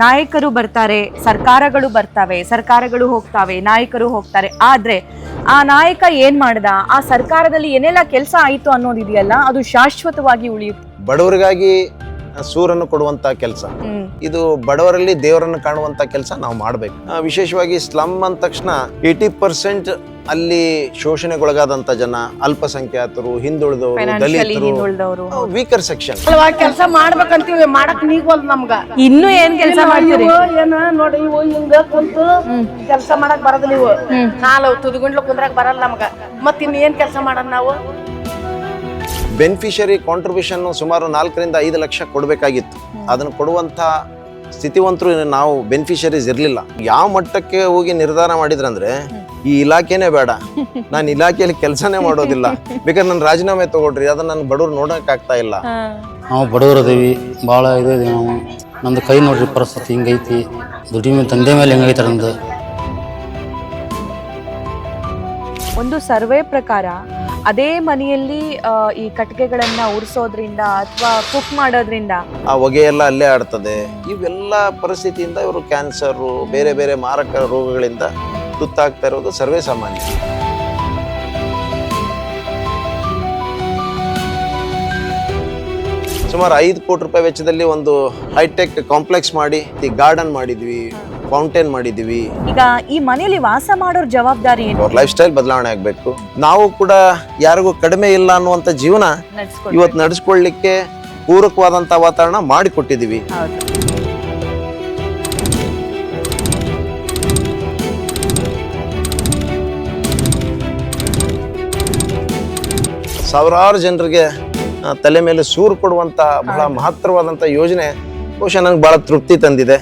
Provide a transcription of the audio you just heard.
ನಾಯಕರು ಬರ್ತಾರೆ, ಸರ್ಕಾರಗಳು ಬರ್ತವೆ, ಸರ್ಕಾರಗಳು ಹೋಗ್ತವೆ, ನಾಯಕರು ಹೋಗ್ತಾರೆ. ಆದ್ರೆ ಆ ನಾಯಕ ಏನ್ ಮಾಡ್ದ, ಆ ಸರ್ಕಾರದಲ್ಲಿ ಏನೆಲ್ಲ ಕೆಲಸ ಆಯ್ತು ಅನ್ನೋದಿದೆಯಲ್ಲ, ಅದು ಶಾಶ್ವತವಾಗಿ ಉಳಿಯುತ್ತೆ. ಬಡವರಿಗಾಗಿ ಸೂರನ್ನು ಕೊಡುವಂತ ಕೆಲಸ, ಇದು ಬಡವರಲ್ಲಿ ದೇವರನ್ನು ಕಾಣುವಂತ ಕೆಲಸ ನಾವು ಮಾಡ್ಬೇಕು. ವಿಶೇಷವಾಗಿ ಸ್ಲಮ್ ಅಂದ ತಕ್ಷಣ 80% ಅಲ್ಲಿ ಶೋಷಣೆಗೊಳಗಾದಂತ ಜನ, ಅಲ್ಪಸಂಖ್ಯಾತರು, ಹಿಂದುಳಿದವರು, ದಲಿತರು, ವೀಕರ್ ಸೆಕ್ಷನ್. ಕೆಲಸ ಮಾಡ್ಬೇಕಂತೀವಿ, ಮಾಡಕ್ ನೀಗೋಲ್ ನಮ್ಗ. ಇನ್ನು ಏನ್ ಕೆಲಸ ಮಾಡ್ತೀರಿ? ಏನ ನೋಡಿ, ಇವು ಹಿಂಗ ಕುಂತು ಕೆಲಸ ಮಾಡಕ್ ಬರದಿಲ್ಲ. ಇವು ನಾಲ್ ತುದಿಗುಂಡ್ಲು ಕುಂದ್ರಾಕ್ ಬರಲ್ಲ ನಮ್ಗ. ಮತ್ ಇನ್ ಏನ್ ಕೆಲಸ ಮಾಡೋದ್ ನಾವು? ಬೆನಿಫಿಷರಿ ಕಾಂಟ್ರಿಬ್ಯೂಷನ್ ಸುಮಾರು 4 ರಿಂದ 5 ಲಕ್ಷ ಕೊಡಬೇಕಾಗಿತ್ತು. ಅದನ್ನು ಕೊಡುವಂಥ ಸ್ಥಿತಿವಂತರು ನಾವು ಬೆನಿಫಿಷರೀಸ್ ಇರಲಿಲ್ಲ. ಯಾವ ಮಟ್ಟಕ್ಕೆ ಹೋಗಿ ನಿರ್ಧಾರ ಮಾಡಿದ್ರಂದ್ರೆ, ಈ ಇಲಾಖೆನೇ ಬೇಡ, ನಾನು ಇಲಾಖೆಯಲ್ಲಿ ಕೆಲಸನೇ ಮಾಡೋದಿಲ್ಲ, ಬೇಕಾದ್ರೆ ನಾನು ರಾಜೀನಾಮೆ ತಗೊಳ್ರಿ, ಅದನ್ನ ನನ್ನ ಬಡವ್ರು ನೋಡೋಕ್ಕಾಗ್ತಾ ಇಲ್ಲ. ನಾವು ಬಡವರು ಅದೇವಿ, ಭಾಳ ಇದೇವಿ ನಾವು. ನಮ್ದು ಕೈ ನೋಡ್ರಿ ಪರಿಸ್ಥಿತಿ ಹಿಂಗೈತಿ, ದುಡಿಮೆ ತಂದೆ ಮೇಲೆ ಹೆಂಗೈತೆ ನಮ್ದು. ಒಂದು ಸರ್ವೆ ಪ್ರಕಾರ ಅದೇ ಮನೆಯಲ್ಲಿ ಈ ಕಟ್ಟಿಗೆಗಳನ್ನ ಉರಿಸೋದ್ರಿಂದ ಅಥವಾ ಕುಕ್ ಮಾಡೋದ್ರಿಂದ ಆ ಹೊಗೆ ಎಲ್ಲ ಅಲ್ಲೇ ಆಡ್ತದೆ. ಇವೆಲ್ಲ ಪರಿಸ್ಥಿತಿಯಿಂದ ಇವರು ಕ್ಯಾನ್ಸರು, ಬೇರೆ ಬೇರೆ ಮಾರಕ ರೋಗಗಳಿಂದ ತುತ್ತಾಗ್ತಾ ಇರೋದು ಸರ್ವೇ ಸಾಮಾನ್ಯ. ಸುಮಾರು 5 ಕೋಟಿ ರೂಪಾಯಿ ವೆಚ್ಚದಲ್ಲಿ ಒಂದು ಹೈಟೆಕ್ ಕಾಂಪ್ಲೆಕ್ಸ್ ಮಾಡಿ, ಗಾರ್ಡನ್ ಮಾಡಿದ್ವಿ, ಫೌಂಟೇನ್ ಮಾಡಿದ್ವಿ. ಈಗ ಈ ಮನೆಯಲ್ಲಿ ವಾಸ ಮಾಡೋರ್ ಜವಾಬ್ದಾರಿ ಏನು? ಅವ್ರ ಲೈಫ್ ಸ್ಟೈಲ್ ಬದಲಾವಣೆ ಆಗ್ಬೇಕು. ನಾವು ಕೂಡ ಯಾರಿಗೂ ಕಡಿಮೆ ಇಲ್ಲ ಅನ್ನುವಂಥ ಜೀವನ ಇವತ್ತು ನಡೆಸ್ಕೊಳ್ಳಿಕ್ಕೆ ಪೂರಕವಾದಂತ ವಾತಾವರಣ ಮಾಡಿಕೊಟ್ಟಿದೀವಿ. ಸಾವಿರಾರು ಜನರಿಗೆ ತಲೆ ಮೇಲೆ ಸೂರು ಕೊಡುವಂತ ಬಹಳ ಮಹತ್ತರವಾದಂತ ಯೋಜನೆ ಬಹುಶಃ ನನಗೆ ಬಹಳ ತೃಪ್ತಿ ತಂದಿದೆ.